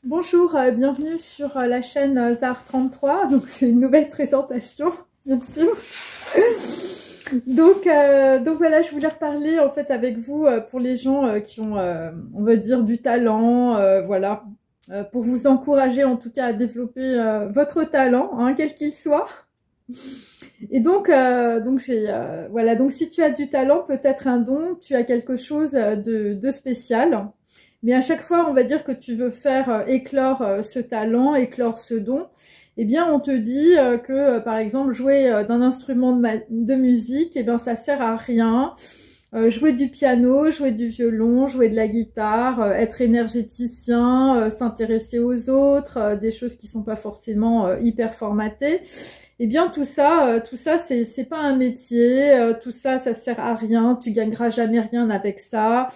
Bonjour, bienvenue sur la chaîne Zar33. Donc c'est une nouvelle présentation, bien sûr. Donc voilà, je voulais reparler en fait avec vous pour les gens qui ont, on va dire, du talent, voilà, pour vous encourager en tout cas à développer votre talent, hein, quel qu'il soit. Et donc j'ai, voilà, donc si tu as du talent, peut-être un don, tu as quelque chose de spécial. Mais à chaque fois, on va dire que tu veux faire éclore ce talent, éclore ce don, eh bien, on te dit que, par exemple, jouer d'un instrument de musique, eh bien, ça sert à rien. Jouer du piano, jouer du violon, jouer de la guitare, être énergéticien, s'intéresser aux autres, des choses qui sont pas forcément hyper formatées. Eh bien, tout ça, c'est pas un métier. Tout ça, ça sert à rien. Tu gagneras jamais rien avec ça.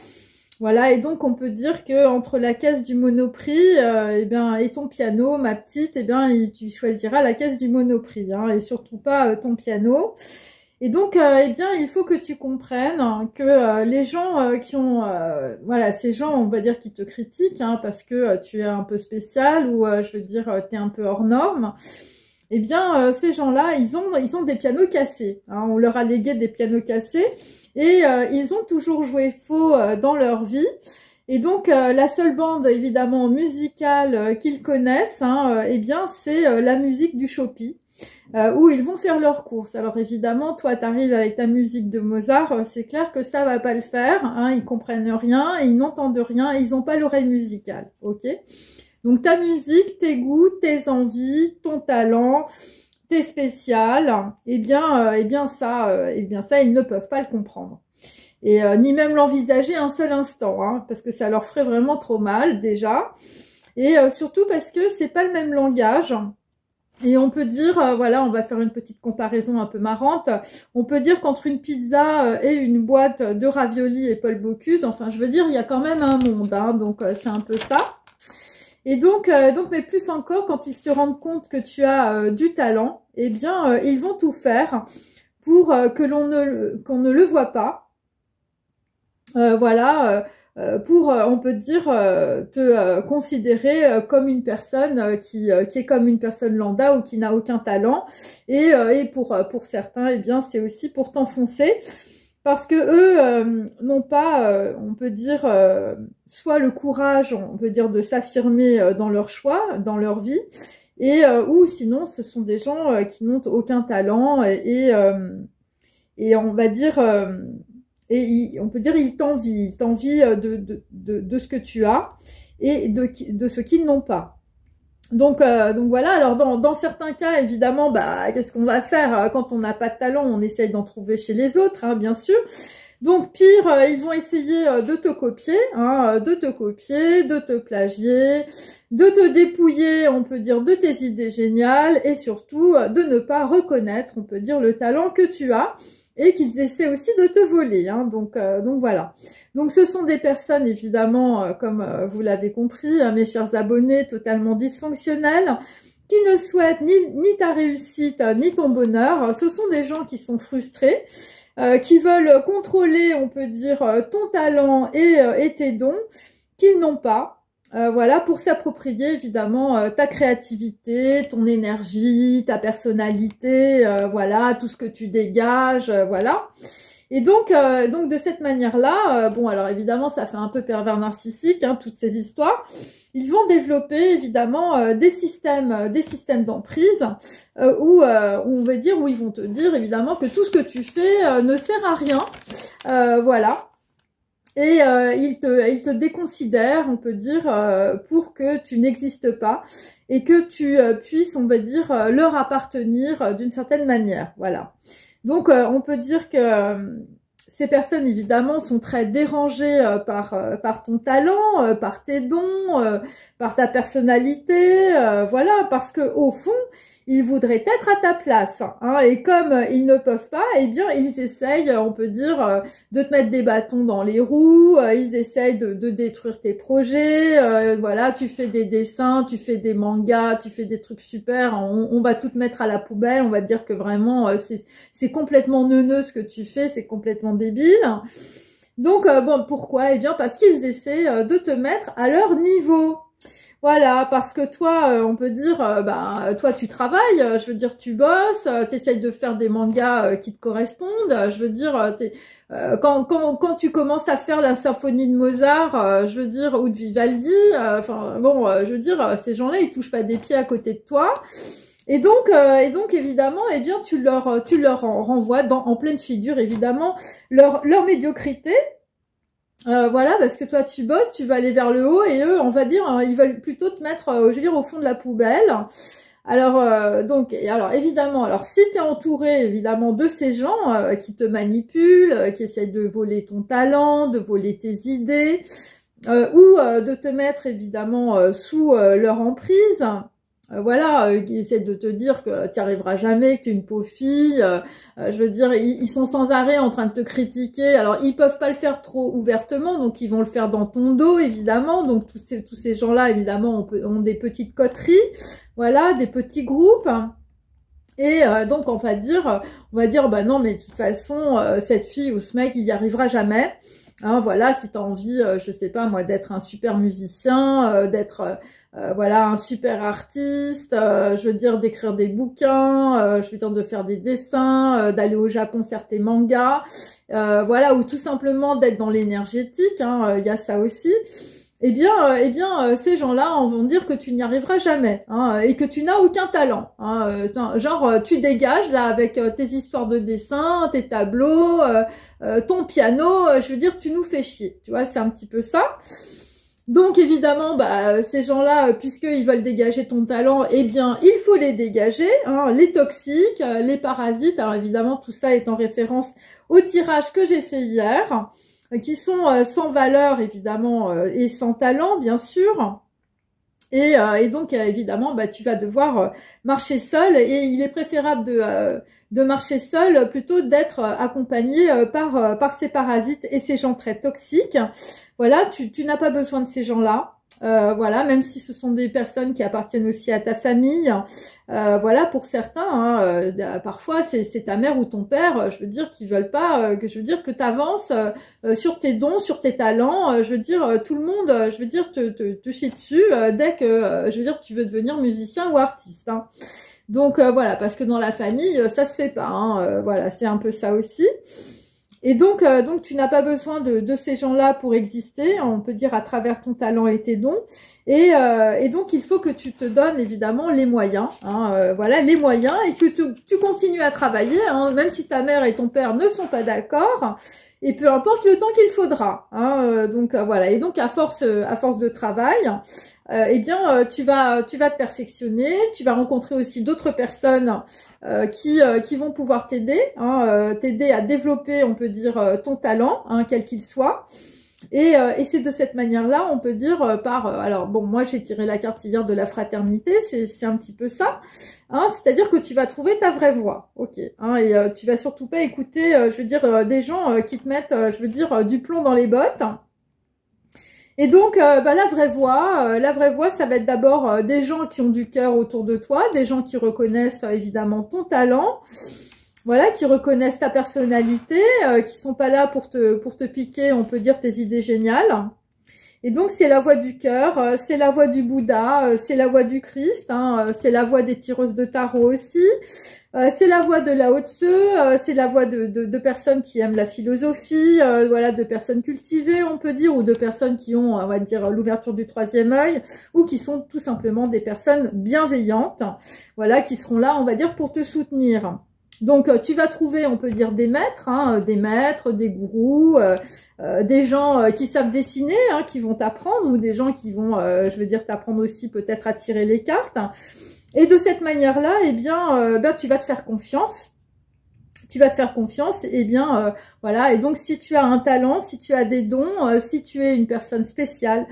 Voilà, et donc on peut dire que entre la caisse du Monoprix, eh bien, et ton piano, ma petite, eh bien, tu choisiras la caisse du Monoprix, hein, et surtout pas ton piano. Et donc, eh bien, il faut que tu comprennes que les gens qui ont, voilà, ces gens, on va dire, qui te critiquent, hein, parce que tu es un peu spécial ou, je veux dire, tu es un peu hors norme. Eh bien, ces gens-là, ils ont des pianos cassés, hein, on leur a légué des pianos cassés. Et ils ont toujours joué faux dans leur vie. Et donc la seule bande évidemment musicale qu'ils connaissent, hein, eh bien c'est la musique du Chopin, où ils vont faire leurs courses. Alors évidemment, toi t'arrives avec ta musique de Mozart, c'est clair que ça va pas le faire, hein, ils comprennent rien, ils n'entendent rien, et ils ont pas l'oreille musicale, ok? Donc ta musique, tes goûts, tes envies, ton talent, t'es spécial, eh bien ça, ils ne peuvent pas le comprendre. Et ni même l'envisager un seul instant, hein, parce que ça leur ferait vraiment trop mal déjà. Et surtout parce que c'est pas le même langage. Et on peut dire, voilà, on va faire une petite comparaison un peu marrante. On peut dire qu'entre une pizza et une boîte de raviolis et Paul Bocuse, enfin, je veux dire, il y a quand même un monde, hein, donc c'est un peu ça. Et donc, mais plus encore, quand ils se rendent compte que tu as du talent, eh bien, ils vont tout faire pour qu'on ne le voit pas. Voilà, pour, on peut dire, te considérer comme une personne qui est comme une personne lambda ou qui n'a aucun talent. Et pour certains, eh bien, c'est aussi pour t'enfoncer. Parce que eux n'ont pas, on peut dire, soit le courage, on peut dire, de s'affirmer dans leur choix, dans leur vie, et ou sinon, ce sont des gens qui n'ont aucun talent et on va dire, on peut dire, ils t'envient de ce que tu as et de ce qu'ils n'ont pas. Donc voilà. Alors dans certains cas, évidemment, bah qu'est-ce qu'on va faire quand on n'a pas de talent? On essaye d'en trouver chez les autres, hein, bien sûr. Donc pire, ils vont essayer de te copier, hein, de te plagier, de te dépouiller, on peut dire, de tes idées géniales et surtout de ne pas reconnaître, on peut dire, le talent que tu as et qu'ils essaient aussi de te voler, hein, donc voilà. Donc ce sont des personnes évidemment, comme vous l'avez compris, mes chers abonnés, totalement dysfonctionnelles, qui ne souhaitent ni ta réussite ni ton bonheur. Ce sont des gens qui sont frustrés, qui veulent contrôler, on peut dire, ton talent et tes dons qu'ils n'ont pas. Voilà, pour s'approprier évidemment ta créativité, ton énergie, ta personnalité, voilà, tout ce que tu dégages, voilà. Et donc de cette manière-là, bon, alors évidemment, ça fait un peu pervers narcissique, hein, toutes ces histoires. Ils vont développer évidemment des systèmes d'emprise où on va dire, où ils vont te dire évidemment que tout ce que tu fais ne sert à rien, voilà. Et ils te déconsidèrent, on peut dire, pour que tu n'existes pas et que tu puisses, on va dire, leur appartenir d'une certaine manière, voilà. Donc, on peut dire que ces personnes, évidemment, sont très dérangées par ton talent, par tes dons, par ta personnalité, voilà, parce que au fond, ils voudraient être à ta place, hein, et comme ils ne peuvent pas, eh bien, ils essayent, on peut dire, de te mettre des bâtons dans les roues, ils essayent de détruire tes projets, voilà, tu fais des dessins, tu fais des mangas, tu fais des trucs super, on va tout te mettre à la poubelle, on va te dire que vraiment, c'est complètement neuneux ce que tu fais, c'est complètement débile. Donc, bon, pourquoi? Eh bien, parce qu'ils essaient de te mettre à leur niveau. Voilà, parce que toi, on peut dire, toi tu travailles, je veux dire tu bosses, t'essayes de faire des mangas qui te correspondent, je veux dire, quand tu commences à faire la symphonie de Mozart, je veux dire, ou de Vivaldi, je veux dire, ces gens-là, ils touchent pas des pieds à côté de toi. Et donc évidemment, eh bien, tu leur renvoies en pleine figure, évidemment, leur médiocrité. Voilà, parce que toi tu bosses, tu vas aller vers le haut, et eux, on va dire, hein, ils veulent plutôt te mettre, je veux dire, au fond de la poubelle. Alors évidemment, alors si tu es entouré évidemment de ces gens qui te manipulent, qui essayent de voler ton talent, de voler tes idées, ou de te mettre évidemment sous leur emprise. Ils essaient de te dire que tu n'y arriveras jamais, que tu es une pauvre fille. Je veux dire, ils sont sans arrêt en train de te critiquer. Alors, ils peuvent pas le faire trop ouvertement, donc ils vont le faire dans ton dos, évidemment. Donc, tous ces gens-là, évidemment, ont des petites coteries, voilà, des petits groupes. Et donc, on va dire, bah non, mais de toute façon, cette fille ou ce mec, il n'y arrivera jamais. Hein, voilà, si tu as envie, je sais pas moi, d'être un super musicien, d'être voilà, un super artiste, je veux dire d'écrire des bouquins, je veux dire de faire des dessins, d'aller au Japon faire tes mangas, voilà, ou tout simplement d'être dans l'énergétique, hein, y a ça aussi. Ces gens-là vont dire que tu n'y arriveras jamais, hein, et que tu n'as aucun talent. Hein, tu dégages là avec tes histoires de dessin, tes tableaux, ton piano. Je veux dire, tu nous fais chier. Tu vois, c'est un petit peu ça. Donc évidemment, ces gens-là, puisqu'ils veulent dégager ton talent, eh bien, il faut les dégager, hein, les toxiques, les parasites. Alors évidemment, tout ça est en référence au tirage que j'ai fait hier, qui sont sans valeur évidemment et sans talent bien sûr. Et donc évidemment, tu vas devoir marcher seul, et il est préférable de marcher seul plutôt d'être accompagné par ces parasites et ces gens très toxiques. Voilà, tu n'as pas besoin de ces gens-là. Voilà, même si ce sont des personnes qui appartiennent aussi à ta famille. Voilà, pour certains, hein, parfois c'est ta mère ou ton père, je veux dire, qui veulent pas que tu avances sur tes dons, sur tes talents. Je veux dire, tout le monde, je veux dire, te chie dessus dès que, je veux dire, tu veux devenir musicien ou artiste. Hein. Donc voilà, parce que dans la famille, ça se fait pas. Hein, voilà, c'est un peu ça aussi. Et donc tu n'as pas besoin de ces gens-là pour exister, on peut dire à travers ton talent et tes dons. Et donc il faut que tu te donnes évidemment les moyens, hein, voilà, les moyens, et que tu continues à travailler, hein, même si ta mère et ton père ne sont pas d'accord, et peu importe le temps qu'il faudra. Hein, voilà. Et donc à force de travail, tu vas te perfectionner, tu vas rencontrer aussi d'autres personnes qui vont pouvoir t'aider, hein, t'aider à développer, on peut dire, ton talent, hein, quel qu'il soit. Et c'est de cette manière-là, on peut dire, alors bon, moi j'ai tiré la carte hier de la fraternité, c'est un petit peu ça, hein, c'est-à-dire que tu vas trouver ta vraie voie, ok, hein, et tu vas surtout pas écouter, je veux dire, des gens qui te mettent, je veux dire, du plomb dans les bottes. Et donc, la vraie voie, ça va être d'abord des gens qui ont du cœur autour de toi, des gens qui reconnaissent évidemment ton talent, voilà, qui reconnaissent ta personnalité, qui sont pas là pour te piquer, on peut dire, tes idées géniales. Et donc, c'est la voix du cœur, c'est la voix du Bouddha, c'est la voix du Christ, hein, c'est la voix des tireuses de tarot aussi, c'est la voix de Lao Tzu, c'est la voix de personnes qui aiment la philosophie, voilà, de personnes cultivées, on peut dire, ou de personnes qui ont, on va dire, l'ouverture du troisième œil, ou qui sont tout simplement des personnes bienveillantes, voilà, qui seront là, on va dire, pour te soutenir. Donc, tu vas trouver, on peut dire, des maîtres, hein, des gourous, des gens qui savent dessiner, hein, qui vont t'apprendre, ou des gens qui vont, je veux dire, t'apprendre aussi peut-être à tirer les cartes. Et de cette manière-là, tu vas te faire confiance. Tu vas te faire confiance, voilà. Et donc, si tu as un talent, si tu as des dons, si tu es une personne spéciale,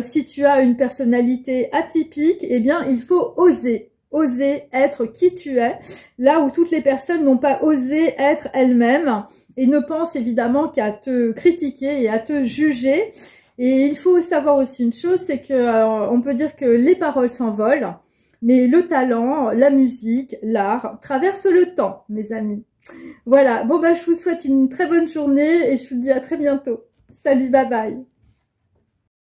si tu as une personnalité atypique, il faut oser. Oser être qui tu es, là où toutes les personnes n'ont pas osé être elles-mêmes et ne pensent évidemment qu'à te critiquer et à te juger. Et il faut savoir aussi une chose, c'est que on peut dire que les paroles s'envolent, mais le talent, la musique, l'art traversent le temps, mes amis. Voilà, bon je vous souhaite une très bonne journée et je vous dis à très bientôt. Salut, bye bye.